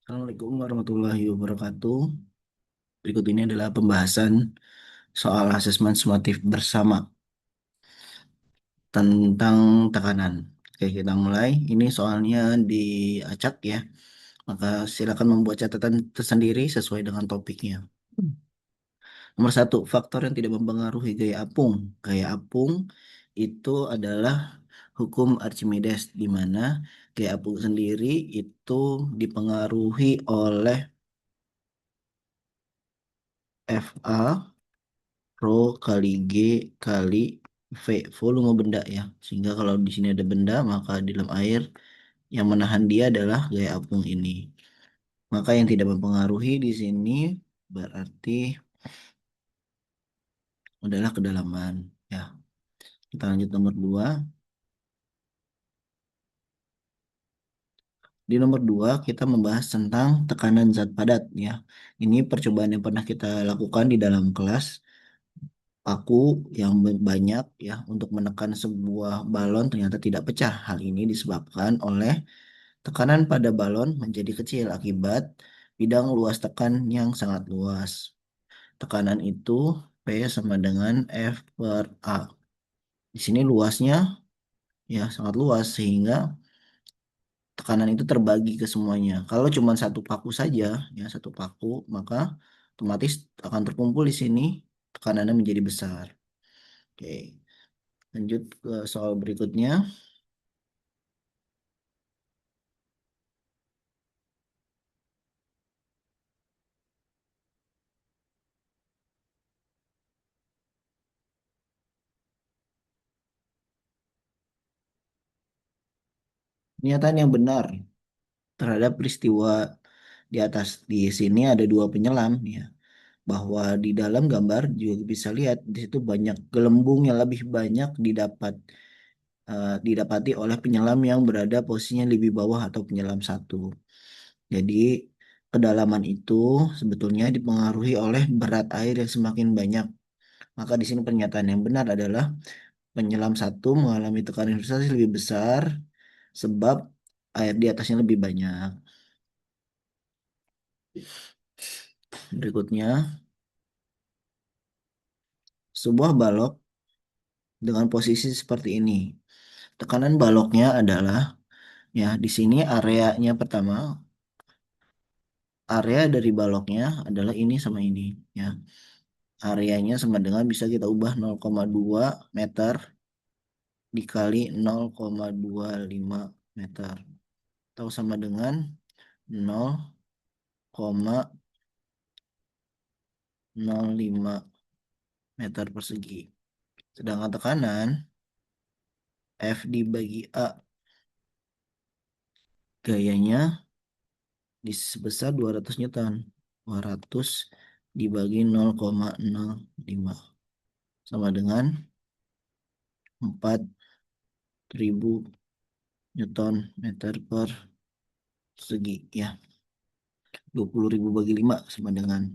Assalamualaikum warahmatullahi wabarakatuh. Berikut ini adalah pembahasan soal asesmen sumatif bersama tentang tekanan. Oke, kita mulai. Ini soalnya diacak ya. Maka silakan membuat catatan tersendiri sesuai dengan topiknya. Nomor satu, faktor yang tidak mempengaruhi gaya apung. Gaya apung itu adalah hukum Archimedes, di mana gaya apung sendiri itu dipengaruhi oleh Fa Rho kali G kali V, volume benda ya. Sehingga kalau di sini ada benda, maka di dalam air yang menahan dia adalah gaya apung ini. Maka yang tidak mempengaruhi di sini berarti adalah kedalaman. Ya, kita lanjut nomor 2. Di nomor 2 kita membahas tentang tekanan zat padat ya. Ini percobaan yang pernah kita lakukan di dalam kelas. Paku yang banyak ya untuk menekan sebuah balon ternyata tidak pecah. Hal ini disebabkan oleh tekanan pada balon menjadi kecil akibat bidang luas tekan yang sangat luas. Tekanan itu P sama dengan F per A. Di sini luasnya ya sangat luas sehingga tekanan itu terbagi ke semuanya. Kalau cuma satu paku saja, ya satu paku, maka otomatis akan terkumpul di sini, tekanannya menjadi besar. Oke, lanjut ke soal berikutnya. Pernyataan yang benar terhadap peristiwa di atas. Di sini ada dua penyelam ya, bahwa di dalam gambar juga bisa lihat di situ banyak gelembung yang lebih banyak didapati oleh penyelam yang berada posisinya lebih bawah atau penyelam satu. Jadi kedalaman itu sebetulnya dipengaruhi oleh berat air yang semakin banyak. Maka di sini pernyataan yang benar adalah penyelam satu mengalami tekanan investasi lebih besar sebab air di atasnya lebih banyak. Berikutnya, sebuah balok dengan posisi seperti ini. Tekanan baloknya adalah ya di sini areanya pertama, area dari baloknya adalah ini sama ini ya. Areanya sama dengan bisa kita ubah 0,2 meter dikali 0,25 meter atau sama dengan 0,05 meter persegi. Sedangkan tekanan F dibagi A gayanya di sebesar 200 Newton. 200 dibagi 0,05 sama dengan 4.000 Newton meter per segi ya. 20.000 bagi 5 sama dengan.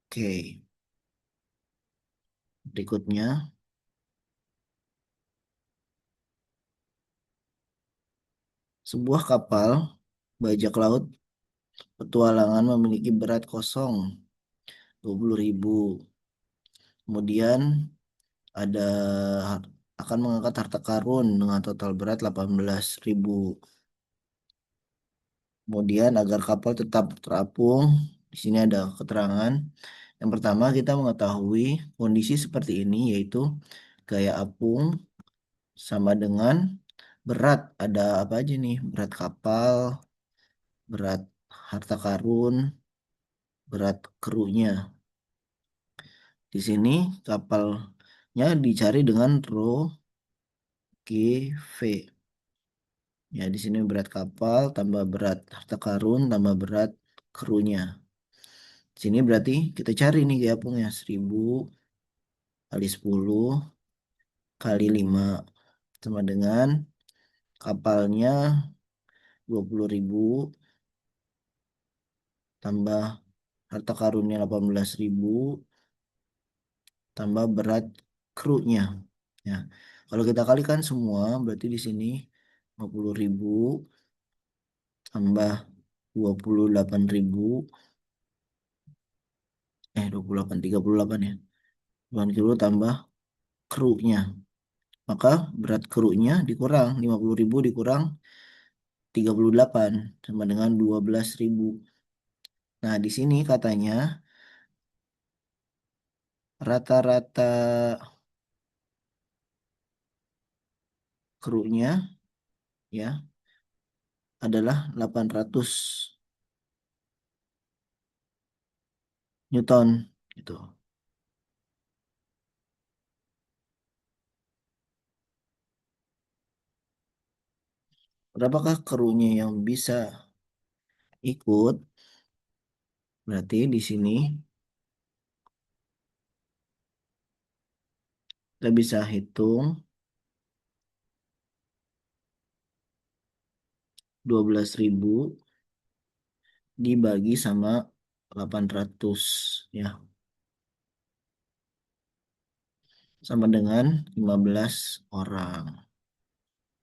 Oke, berikutnya sebuah kapal bajak laut petualangan memiliki berat kosong 20.000. Kemudian ada akan mengangkat harta karun dengan total berat 18.000. Kemudian agar kapal tetap terapung, di sini ada keterangan. Yang pertama kita mengetahui kondisi seperti ini yaitu gaya apung sama dengan berat. Ada apa aja nih? Berat kapal, berat harta karun, berat krunya. Di sini kapalnya dicari dengan rho GV. Ya, di sini berat kapal tambah berat harta karun tambah berat krunya. Di sini berarti kita cari nih gapungnya 1000 kali 10 kali 5 sama dengan kapalnya 20.000 tambah harta karunnya 18.000 tambah berat krunya. Ya, kalau kita kalikan semua berarti di sini 50.000 tambah 28.000, 28, 38 ya. 8 kilo tambah krunya. Maka berat krunya dikurang 50.000 dikurang 38 sama dengan 12.000. Nah, di sini katanya rata-rata krunya ya adalah 800 Newton gitu. Berapakah krunya yang bisa ikut? Berarti di sini kita bisa hitung 12.000 dibagi sama 800 ya, sama dengan 15 orang.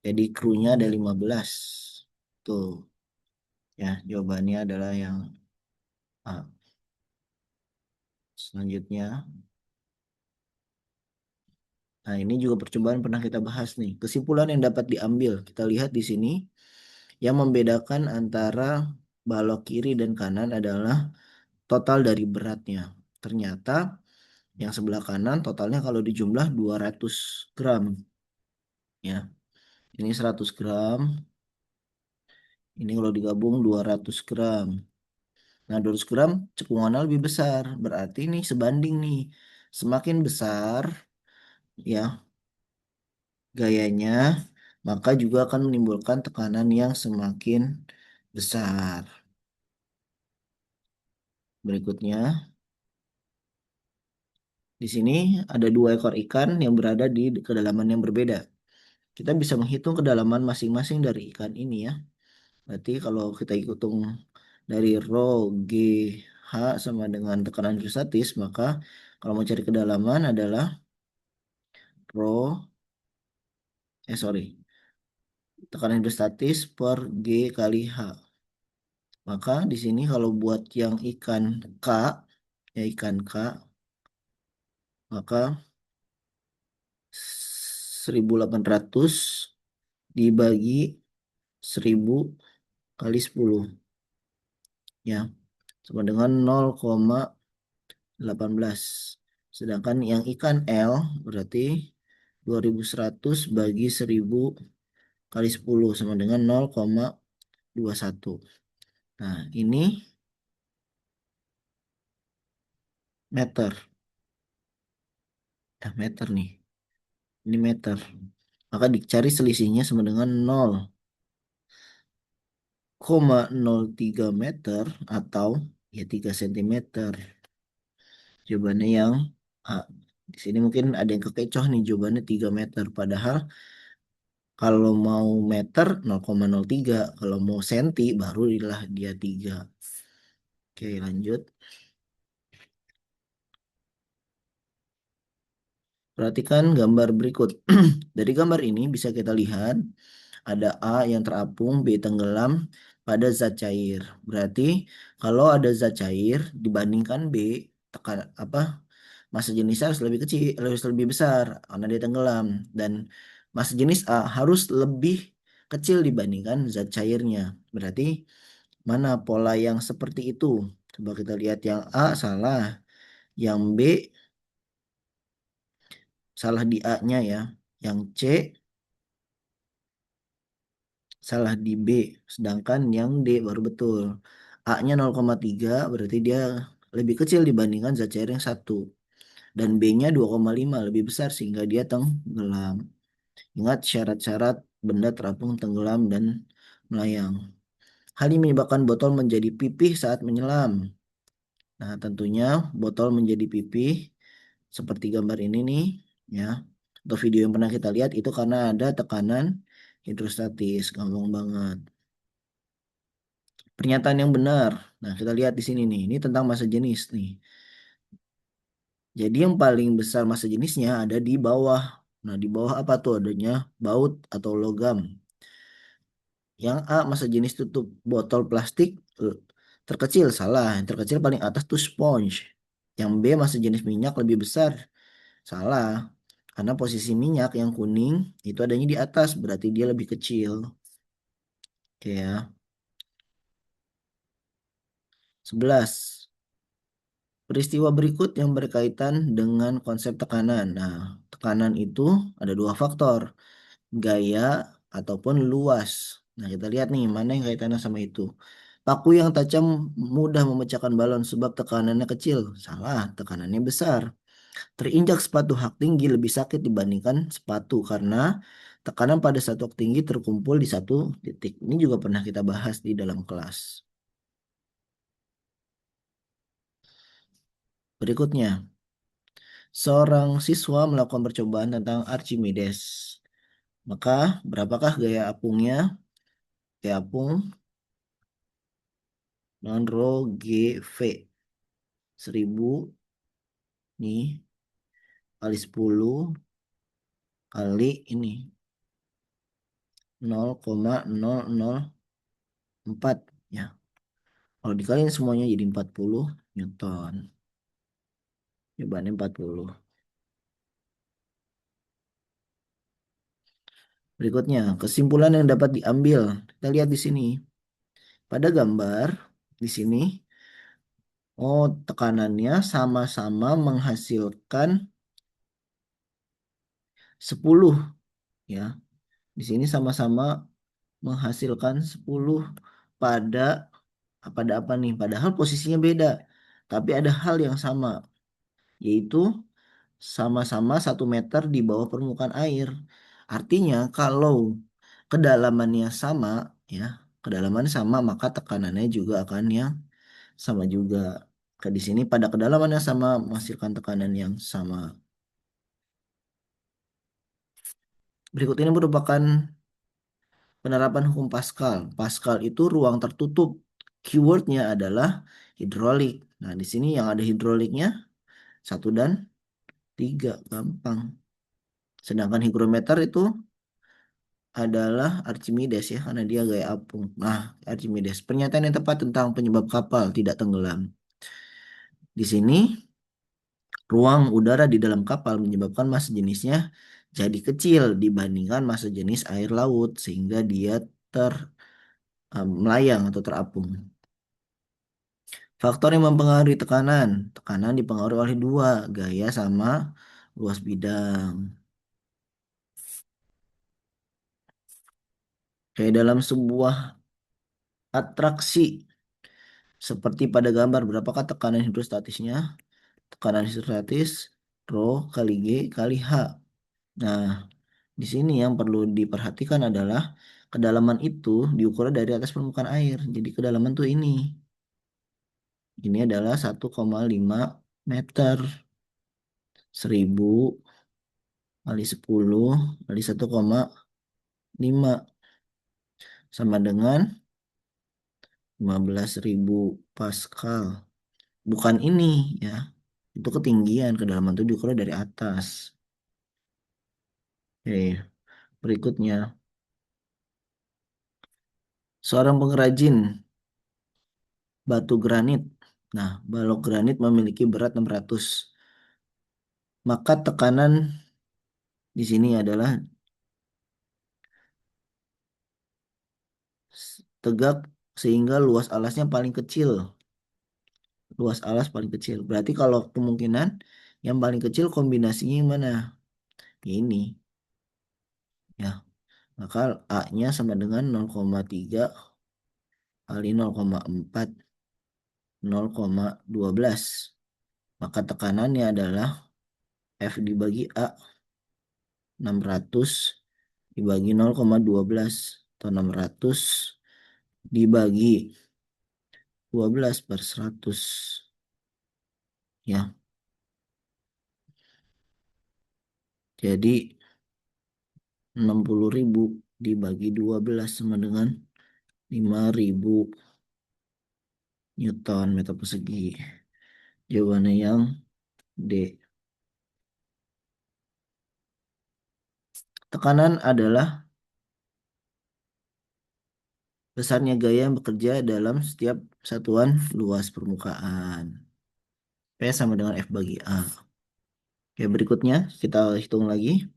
Jadi krunya ada 15. Tuh ya, jawabannya adalah yang A. Selanjutnya, nah ini juga percobaan pernah kita bahas nih. Kesimpulan yang dapat diambil, kita lihat di sini yang membedakan antara balok kiri dan kanan adalah total dari beratnya. Ternyata yang sebelah kanan totalnya kalau dijumlah 200 gram ya. Ini 100 gram, ini kalau digabung 200 gram. Nah, 200 gram cekungannya lebih besar. Berarti ini sebanding nih. Semakin besar ya gayanya, maka juga akan menimbulkan tekanan yang semakin besar. Berikutnya, di sini ada dua ekor ikan yang berada di kedalaman yang berbeda. Kita bisa menghitung kedalaman masing-masing dari ikan ini ya. Berarti kalau kita hitung dari rho G H sama dengan tekanan hidrostatis, maka kalau mau cari kedalaman adalah rho, sorry, tekanan hidrostatis per G kali H. Maka di sini kalau buat yang ikan K, ya ikan K, maka 1.800 dibagi 1.000 kali 10 ya, sama dengan 0,18. Sedangkan yang ikan L berarti 2.100 bagi 1.000 kali 10 sama dengan 0,21. Nah, ini meter. Meter nih. Ini meter. Maka dicari selisihnya sama dengan 0,03 meter atau ya 3 sentimeter. Jawabannya yang A. Di sini mungkin ada yang kekecoh nih, jawabannya 3 meter. Padahal kalau mau meter 0,03, kalau mau senti barulah dia 3. Oke, lanjut. Perhatikan gambar berikut. Dari gambar ini bisa kita lihat ada A yang terapung, B tenggelam pada zat cair. Berarti kalau ada zat cair dibandingkan B, tekan apa, massa jenisnya harus lebih kecil, harus lebih besar karena dia tenggelam, dan massa jenis A harus lebih kecil dibandingkan zat cairnya. Berarti mana pola yang seperti itu? Coba kita lihat, yang A salah, yang B salah di A-nya ya. Yang C salah di B, sedangkan yang D baru betul. A-nya 0,3 berarti dia lebih kecil dibandingkan zat cair yang satu. Dan B-nya 2,5 lebih besar sehingga dia tenggelam. Ingat syarat-syarat benda terapung, tenggelam, dan melayang. Hal ini menyebabkan botol menjadi pipih saat menyelam. Nah, tentunya botol menjadi pipih seperti gambar ini nih, ya. Atau video yang pernah kita lihat itu karena ada tekanan hidrostatis, gampang banget. Pernyataan yang benar. Nah, kita lihat di sini nih. Ini tentang massa jenis nih. Jadi yang paling besar massa jenisnya ada di bawah. Nah, di bawah apa tuh adanya? Baut atau logam. Yang A, massa jenis tutup botol plastik terkecil. Salah. Yang terkecil paling atas tuh sponge. Yang B, massa jenis minyak lebih besar. Salah. Karena posisi minyak yang kuning itu adanya di atas, berarti dia lebih kecil. Oke ya. 11. Peristiwa berikut yang berkaitan dengan konsep tekanan. Nah, tekanan itu ada dua faktor, gaya ataupun luas. Nah, kita lihat nih mana yang kaitannya sama itu. Paku yang tajam mudah memecahkan balon sebab tekanannya kecil. Salah, tekanannya besar. Terinjak sepatu hak tinggi lebih sakit dibandingkan sepatu karena tekanan pada satu hak tinggi terkumpul di satu titik. Ini juga pernah kita bahas di dalam kelas. Berikutnya, seorang siswa melakukan percobaan tentang Archimedes. Maka, berapakah gaya apungnya? Gaya apung dengan rho GV 1000 nih kali 10 kali ini 0,004 ya. Kalau dikaliin semuanya jadi 40 Newton. Jawabannya 40. Berikutnya, kesimpulan yang dapat diambil. Kita lihat di sini. Pada gambar di sini, tekanannya sama-sama menghasilkan 10 ya. Di sini sama-sama menghasilkan 10 pada pada apa nih? Padahal posisinya beda. Tapi ada hal yang sama, yaitu sama-sama 1 meter di bawah permukaan air. Artinya kalau kedalamannya sama, ya, kedalaman sama, maka tekanannya juga akan yang sama juga. Di sini pada kedalaman yang sama menghasilkan tekanan yang sama. Berikut ini merupakan penerapan hukum Pascal. Pascal itu ruang tertutup. Keywordnya adalah hidrolik. Nah, di sini yang ada hidroliknya 1 dan 3, gampang. Sedangkan hygrometer itu adalah Archimedes ya, karena dia gaya apung. Nah, Archimedes. Pernyataan yang tepat tentang penyebab kapal tidak tenggelam. Di sini, ruang udara di dalam kapal menyebabkan massa jenisnya jadi kecil dibandingkan massa jenis air laut, sehingga dia ter melayang atau terapung. Faktor yang mempengaruhi tekanan. Tekanan dipengaruhi oleh dua, gaya sama luas bidang. Kayak dalam sebuah atraksi, seperti pada gambar, berapakah tekanan hidrostatisnya? Tekanan hidrostatis rho kali G kali H. Nah, di sini yang perlu diperhatikan adalah kedalaman itu diukur dari atas permukaan air. Jadi kedalaman tuh ini. Ini adalah 1,5 meter. 1000 kali 10 kali 1,5 sama dengan 15.000 Pascal. Bukan ini ya. Itu ketinggian, kedalaman itu diukur dari atas. Oke, berikutnya. Seorang pengrajin batu granit. Nah, balok granit memiliki berat 600. Maka tekanan di sini adalah tegak sehingga luas alasnya paling kecil. Luas alas paling kecil. Berarti kalau kemungkinan yang paling kecil kombinasinya yang mana? Ini ya. Maka A-nya sama dengan 0,3 kali 0,4 0,12. Maka tekanannya adalah F dibagi A 600 dibagi 0,12 atau 600 dibagi 12 per 100 ya. Jadi 60.000 dibagi 12 sama dengan 5.000 Newton meter persegi. Jawabannya yang D. Tekanan adalah Besarnya gaya yang bekerja dalam setiap satuan luas permukaan. P sama dengan F bagi A. Oke, berikutnya kita hitung lagi.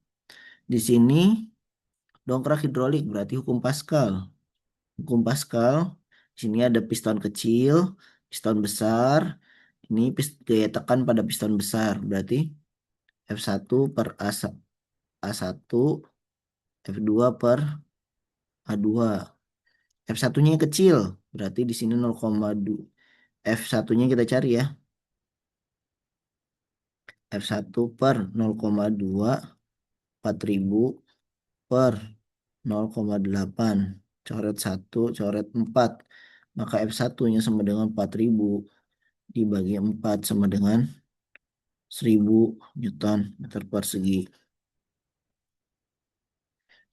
Di sini dongkrak hidrolik berarti hukum Pascal. Hukum Pascal, di sini ada piston kecil, piston besar. Ini gaya tekan pada piston besar. Berarti F1 per A1, F2 per A2. F1-nya yang kecil, berarti di sini 0,2. F1-nya kita cari ya. F1 per 0,2, 4.000 per 0,8. Coret 1, coret 4. Maka F1-nya sama dengan 4.000 dibagi 4 sama dengan 1.000 Newton meter persegi.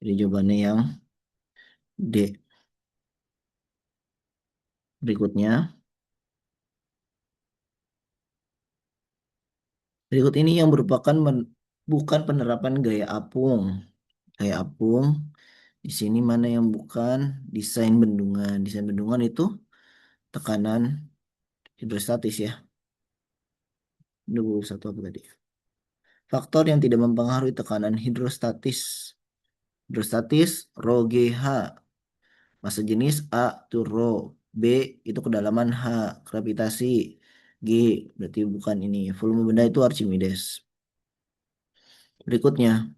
Jadi jawabannya yang D. Berikutnya, berikut ini yang merupakan bukan penerapan gaya apung. Gaya apung, di sini mana yang bukan desain bendungan. Desain bendungan itu tekanan hidrostatis ya. 21 apa tadi? Faktor yang tidak mempengaruhi tekanan hidrostatis. Hidrostatis, rho GH. Massa jenis A itu rho. B itu kedalaman H. Gravitasi. G berarti bukan ini. Volume benda itu Archimedes. Berikutnya,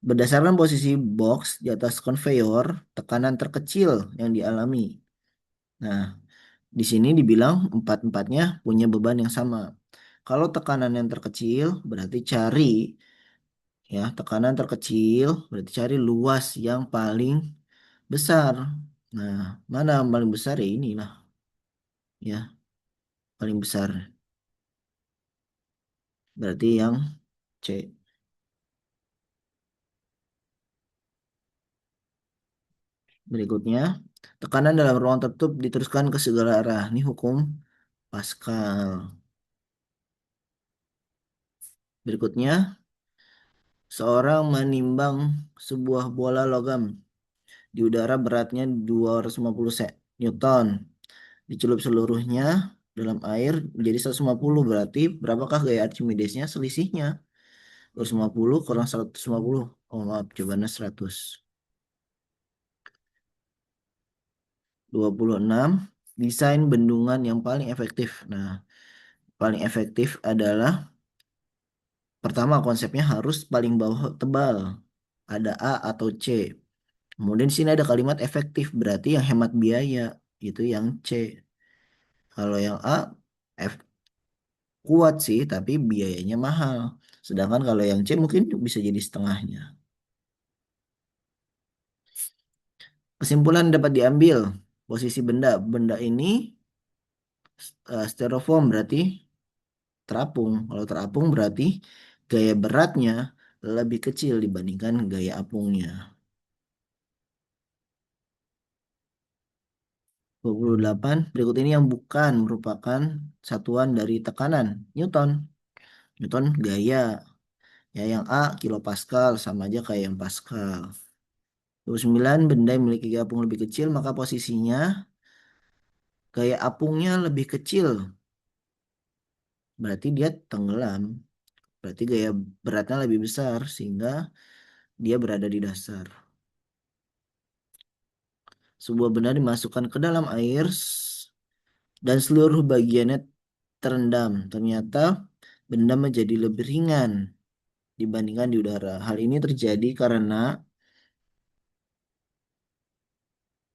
berdasarkan posisi box di atas konveyor, tekanan terkecil yang dialami. Nah, di sini dibilang empat-empatnya punya beban yang sama. Kalau tekanan yang terkecil berarti cari ya, tekanan terkecil berarti cari luas yang paling besar. Nah, mana yang paling besar ya inilah ya, paling besar. Berarti yang C. Berikutnya, tekanan dalam ruang tertutup diteruskan ke segala arah. Ini hukum Pascal. Berikutnya, seorang menimbang sebuah bola logam di udara beratnya 250 Newton. Dicelup seluruhnya dalam air menjadi 150. Berarti berapakah gaya Archimedesnya? Selisihnya 250 kurang 150. Oh maaf, jawabannya 100. 26. Desain bendungan yang paling efektif. Nah, paling efektif adalah pertama konsepnya harus paling bawah tebal. Ada A atau C. Kemudian di sini ada kalimat efektif berarti yang hemat biaya itu yang C. Kalau yang A F kuat sih tapi biayanya mahal. Sedangkan kalau yang C mungkin bisa jadi setengahnya. Kesimpulan dapat diambil posisi benda. Benda ini styrofoam berarti terapung. Kalau terapung berarti gaya beratnya lebih kecil dibandingkan gaya apungnya. 28. Berikut ini yang bukan merupakan satuan dari tekanan. Newton. Newton gaya. Ya, yang A kilopascal sama aja kayak yang Pascal. 29. Benda yang memiliki gaya apung lebih kecil maka posisinya gaya apungnya lebih kecil. Berarti dia tenggelam. Berarti gaya beratnya lebih besar sehingga dia berada di dasar. Sebuah benda dimasukkan ke dalam air dan seluruh bagiannya terendam. Ternyata benda menjadi lebih ringan dibandingkan di udara. Hal ini terjadi karena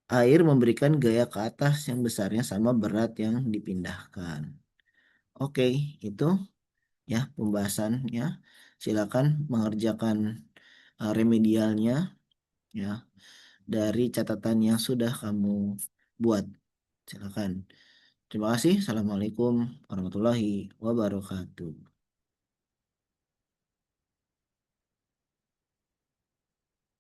air memberikan gaya ke atas yang besarnya sama berat yang dipindahkan. Oke, itu ya pembahasannya. Silakan mengerjakan remedialnya ya dari catatan yang sudah kamu buat. Silakan. Terima kasih. Assalamualaikum warahmatullahi wabarakatuh.